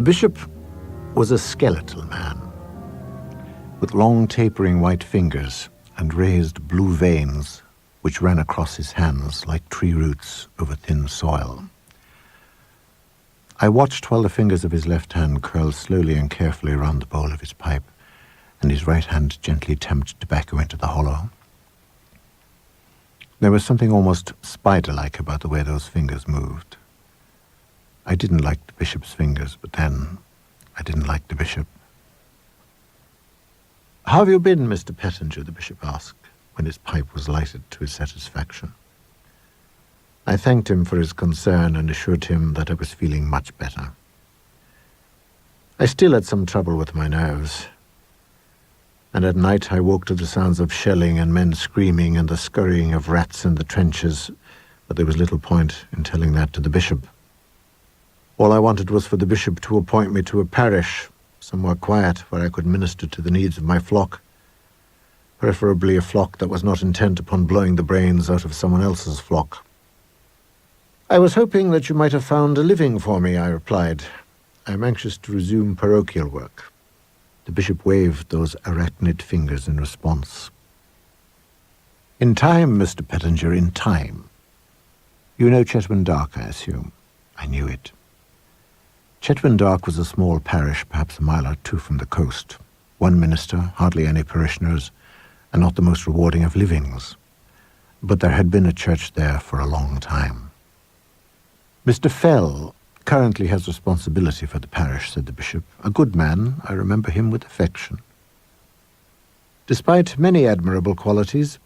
bishop was a skeletal man, with long tapering white fingers and raised blue veins which ran across his hands like tree roots over thin soil. I watched while the fingers of his left hand curled slowly and carefully around the bowl of his pipe, and his right hand gently tamped tobacco into the hollow. There was something almost spider-like about the way those fingers moved. I didn't like the bishop's fingers, but then I didn't like the bishop. "How have you been, Mr. Pettinger?" the bishop asked, when his pipe was lighted to his satisfaction. I thanked him for his concern and assured him that I was feeling much better. I still had some trouble with my nerves, and at night I woke to the sounds of shelling and men screaming and the scurrying of rats in the trenches, but there was little point in telling that to the bishop. All I wanted was for the bishop to appoint me to a parish, somewhere quiet, where I could minister to the needs of my flock, preferably a flock that was not intent upon blowing the brains out of someone else's flock. "I was hoping that you might have found a living for me," I replied. "I am anxious to resume parochial work." The bishop waved those arachnid fingers in response. "In time, Mr. Pettinger, in time. You know Chetwynd Dark, I assume." I knew it. Chetwynd Dark was a small parish, perhaps a mile or two from the coast. One minister, hardly any parishioners, and not the most rewarding of livings. But there had been a church there for a long time. "Mr. Fell currently has responsibility for the parish," said the bishop. "A good man. I remember him with affection. Despite many admirable qualities,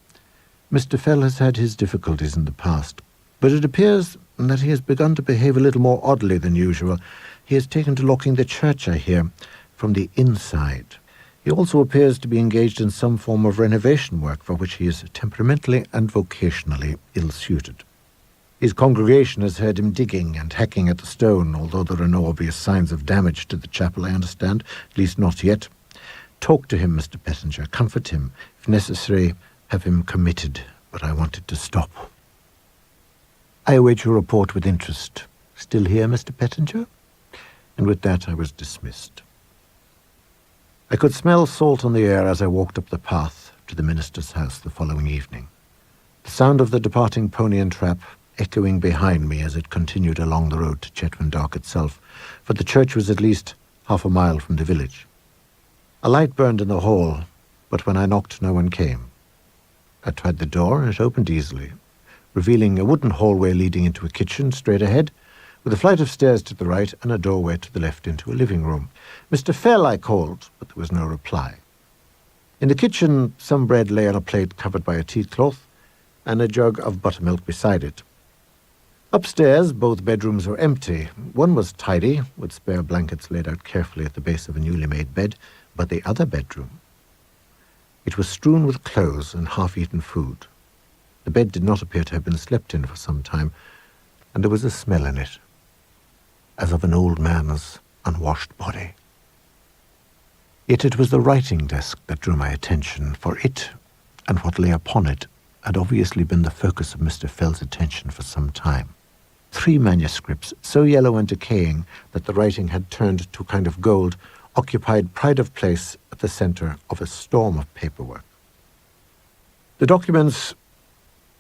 Mr. Fell has had his difficulties in the past, but it appears that he has begun to behave a little more oddly than usual. He has taken to locking the church, I hear, from the inside. He also appears to be engaged in some form of renovation work for which he is temperamentally and vocationally ill-suited. His congregation has heard him digging and hacking at the stone, although there are no obvious signs of damage to the chapel, I understand, at least not yet. Talk to him, Mr. Pettinger, comfort him. If necessary, have him committed, but I want it to stop." "I await your report with interest. Still here, Mr. Pettinger?" And with that I was dismissed. I could smell salt on the air as I walked up the path to the minister's house the following evening. The sound of the departing pony and trap echoing behind me as it continued along the road to Chetwynd Dark itself, for the church was at least half a mile from the village. A light burned in the hall, but when I knocked no one came. I tried the door and it opened easily, revealing a wooden hallway leading into a kitchen straight ahead, with a flight of stairs to the right and a doorway to the left into a living room. "Mr. Fell," I called, but there was no reply. In the kitchen, some bread lay on a plate covered by a tea cloth, and a jug of buttermilk beside it. Upstairs, both bedrooms were empty. One was tidy, with spare blankets laid out carefully at the base of a newly made bed, but the other bedroom, it was strewn with clothes and half-eaten food. The bed did not appear to have been slept in for some time, and there was a smell in it, as of an old man's unwashed body. Yet it was the writing desk that drew my attention, for it, and what lay upon it, had obviously been the focus of Mr. Fell's attention for some time. 3 manuscripts, so yellow and decaying that the writing had turned to a kind of gold, occupied pride of place at the center of a storm of paperwork. The documents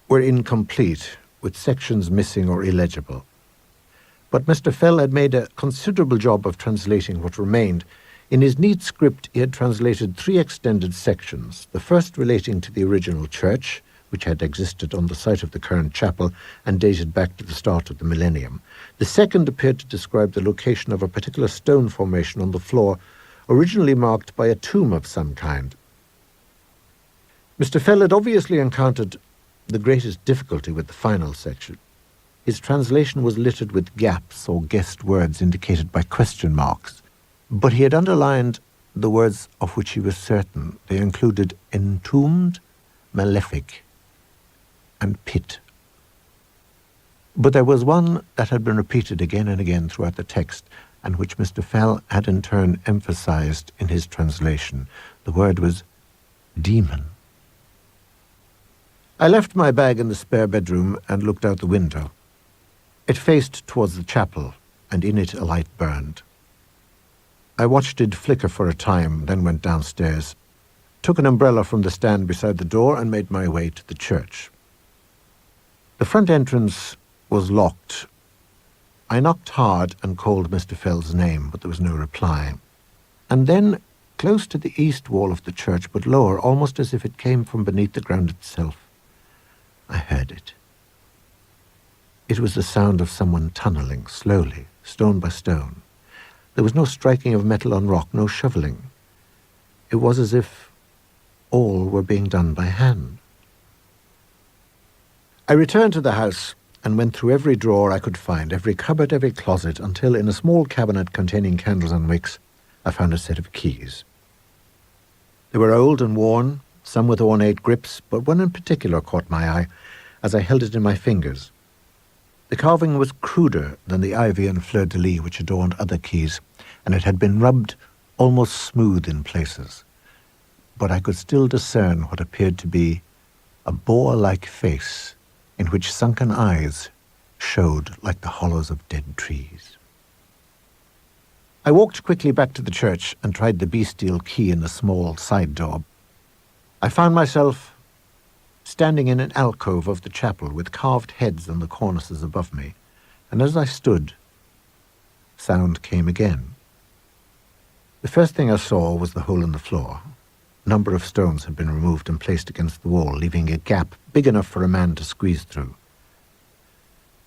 were incomplete, with sections missing or illegible. But Mr. Fell had made a considerable job of translating what remained. In his neat script, he had translated 3 extended sections, the first relating to the original church, which had existed on the site of the current chapel and dated back to the start of the millennium. The second appeared to describe the location of a particular stone formation on the floor, originally marked by a tomb of some kind. Mr. Fell had obviously encountered the greatest difficulty with the final section. His translation was littered with gaps or guessed words indicated by question marks, but he had underlined the words of which he was certain. They included entombed, malefic, and pit. But there was one that had been repeated again and again throughout the text, and which Mr. Fell had in turn emphasized in his translation. The word was demon. I left my bag in the spare bedroom and looked out the window. It faced towards the chapel, and in it a light burned. I watched it flicker for a time, then went downstairs, took an umbrella from the stand beside the door and made my way to the church. The front entrance was locked. I knocked hard and called Mr. Fell's name, but there was no reply. And then, close to the east wall of the church, but lower, almost as if it came from beneath the ground itself, I heard it. It was the sound of someone tunnelling slowly, stone by stone. There was no striking of metal on rock, no shoveling. It was as if all were being done by hand. I returned to the house and went through every drawer I could find, every cupboard, every closet, until in a small cabinet containing candles and wicks, I found a set of keys. They were old and worn, some with ornate grips, but one in particular caught my eye as I held it in my fingers. The carving was cruder than the ivy and fleur-de-lis which adorned other keys, and it had been rubbed almost smooth in places. But I could still discern what appeared to be a boar-like face in which sunken eyes showed like the hollows of dead trees. I walked quickly back to the church and tried the bestial key in the small side door. I found myself standing in an alcove of the chapel with carved heads on the cornices above me, and as I stood, sound came again. The first thing I saw was the hole in the floor. A number of stones had been removed and placed against the wall, leaving a gap big enough for a man to squeeze through.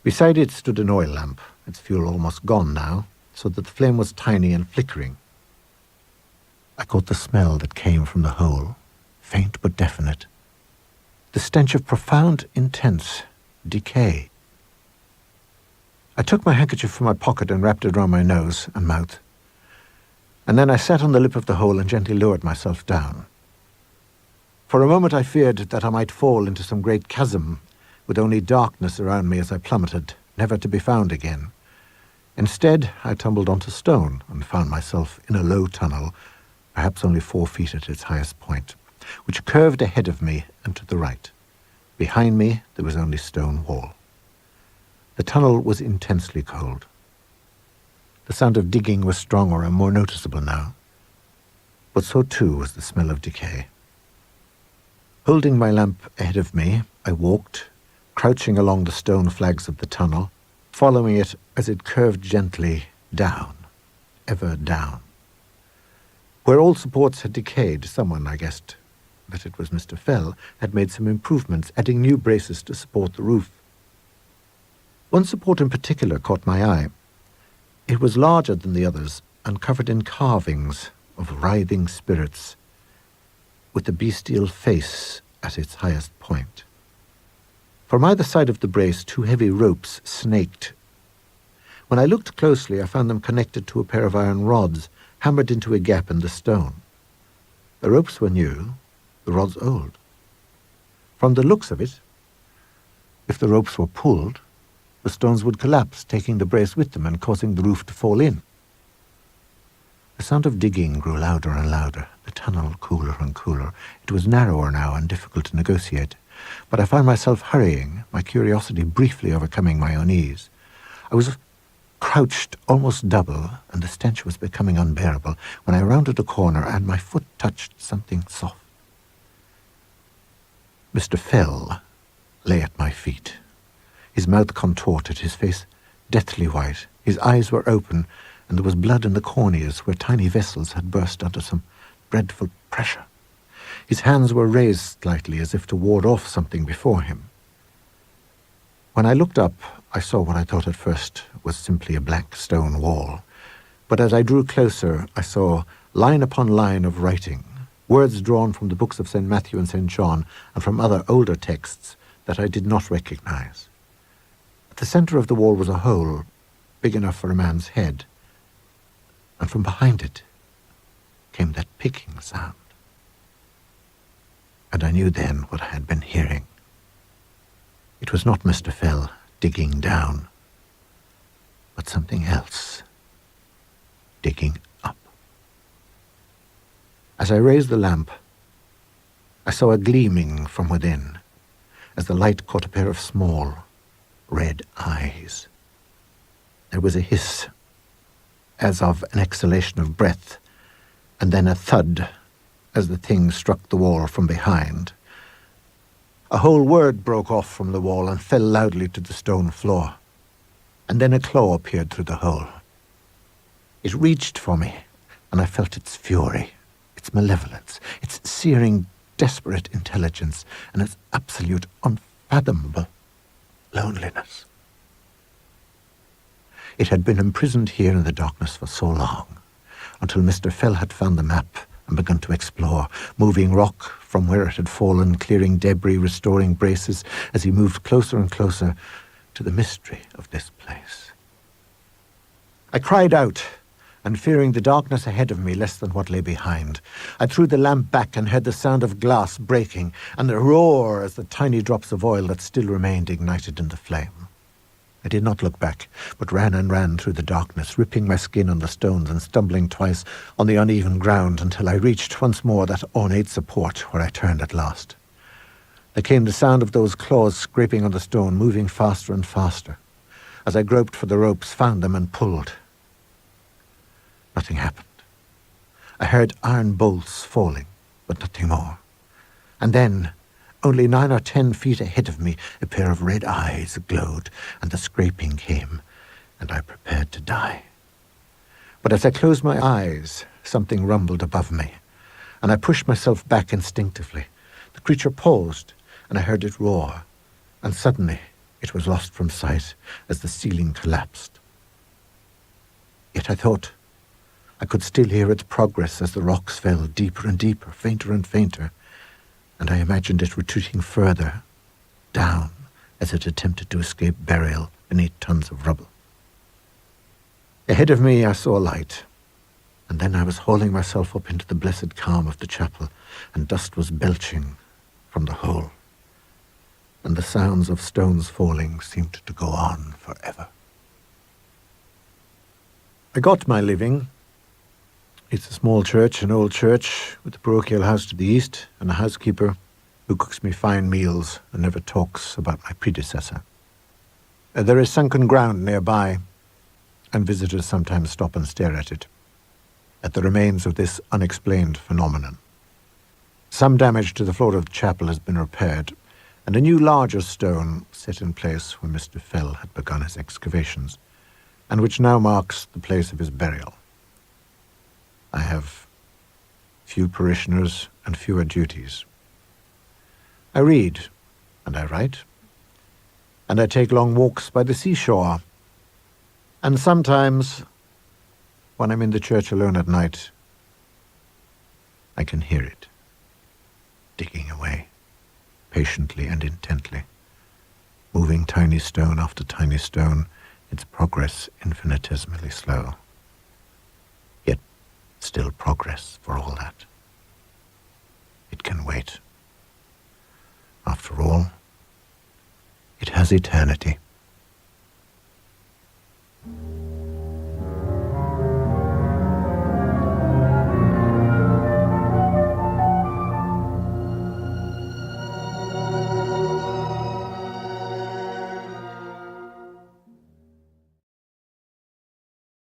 Beside it stood an oil lamp, its fuel almost gone now, so that the flame was tiny and flickering. I caught the smell that came from the hole, faint but definite. The stench of profound, intense decay. I took my handkerchief from my pocket and wrapped it around my nose and mouth. And then I sat on the lip of the hole and gently lowered myself down. For a moment I feared that I might fall into some great chasm, with only darkness around me as I plummeted, never to be found again. Instead, I tumbled onto stone and found myself in a low tunnel, perhaps only 4 feet at its highest point, which curved ahead of me and to the right. Behind me, there was only stone wall. The tunnel was intensely cold. The sound of digging was stronger and more noticeable now, but so too was the smell of decay. Holding my lamp ahead of me, I walked, crouching along the stone flags of the tunnel, following it as it curved gently down, ever down. Where all supports had decayed, someone, I guessed that it was Mr. Fell, had made some improvements, adding new braces to support the roof. One support in particular caught my eye. It was larger than the others and covered in carvings of writhing spirits, with the bestial face at its highest point. From either side of the brace, 2 heavy ropes snaked. When I looked closely, I found them connected to a pair of iron rods, hammered into a gap in the stone. The ropes were new, the rods old. From the looks of it, if the ropes were pulled, the stones would collapse, taking the brace with them and causing the roof to fall in. The sound of digging grew louder and louder, the tunnel cooler and cooler. It was narrower now and difficult to negotiate, but I found myself hurrying, my curiosity briefly overcoming my unease. I was crouched almost double, and the stench was becoming unbearable when I rounded a corner and my foot touched something soft. Mr. Fell lay at my feet, his mouth contorted, his face deathly white. His eyes were open, and there was blood in the corneas where tiny vessels had burst under some dreadful pressure. His hands were raised slightly as if to ward off something before him. When I looked up, I saw what I thought at first was simply a black stone wall. But as I drew closer, I saw line upon line of writing, words drawn from the books of St. Matthew and St. John and from other older texts that I did not recognize. At the center of the wall was a hole big enough for a man's head, and from behind it came that picking sound. And I knew then what I had been hearing. It was not Mr. Fell digging down, but something else digging up. As I raised the lamp, I saw a gleaming from within, as the light caught a pair of small, red eyes. There was a hiss, as of an exhalation of breath, and then a thud as the thing struck the wall from behind. A whole word broke off from the wall and fell loudly to the stone floor, and then a claw appeared through the hole. It reached for me, and I felt its fury, its malevolence, its searing, desperate intelligence, and its absolute, unfathomable loneliness. It had been imprisoned here in the darkness for so long, until Mr. Fell had found the map and begun to explore, moving rock from where it had fallen, clearing debris, restoring braces, as he moved closer and closer to the mystery of this place. I cried out, and fearing the darkness ahead of me less than what lay behind, I threw the lamp back and heard the sound of glass breaking, and the roar as the tiny drops of oil that still remained ignited in the flame. I did not look back, but ran and ran through the darkness, ripping my skin on the stones and stumbling twice on the uneven ground until I reached once more that ornate support where I turned at last. There came the sound of those claws scraping on the stone, moving faster and faster. As I groped for the ropes, found them and pulled. Nothing happened. I heard iron bolts falling, but nothing more. And then, only 9 or 10 feet ahead of me, a pair of red eyes glowed, and the scraping came, and I prepared to die. But as I closed my eyes, something rumbled above me, and I pushed myself back instinctively. The creature paused, and I heard it roar, and suddenly it was lost from sight as the ceiling collapsed. Yet I thought I could still hear its progress as the rocks fell deeper and deeper, fainter and fainter, and I imagined it retreating further down as it attempted to escape burial beneath tons of rubble. Ahead of me I saw a light, and then I was hauling myself up into the blessed calm of the chapel, and dust was belching from the hole, and the sounds of stones falling seemed to go on forever. I got my living. It's a small church, an old church, with a parochial house to the east and a housekeeper who cooks me fine meals and never talks about my predecessor. There is sunken ground nearby, and visitors sometimes stop and stare at it, at the remains of this unexplained phenomenon. Some damage to the floor of the chapel has been repaired, and a new larger stone set in place where Mr. Fell had begun his excavations, and which now marks the place of his burial. I have few parishioners and fewer duties. I read, and I write, and I take long walks by the seashore, and sometimes, when I'm in the church alone at night, I can hear it, digging away, patiently and intently, moving tiny stone after tiny stone, its progress infinitesimally slow. Yet still progress for all that. It can wait. After all, it has eternity.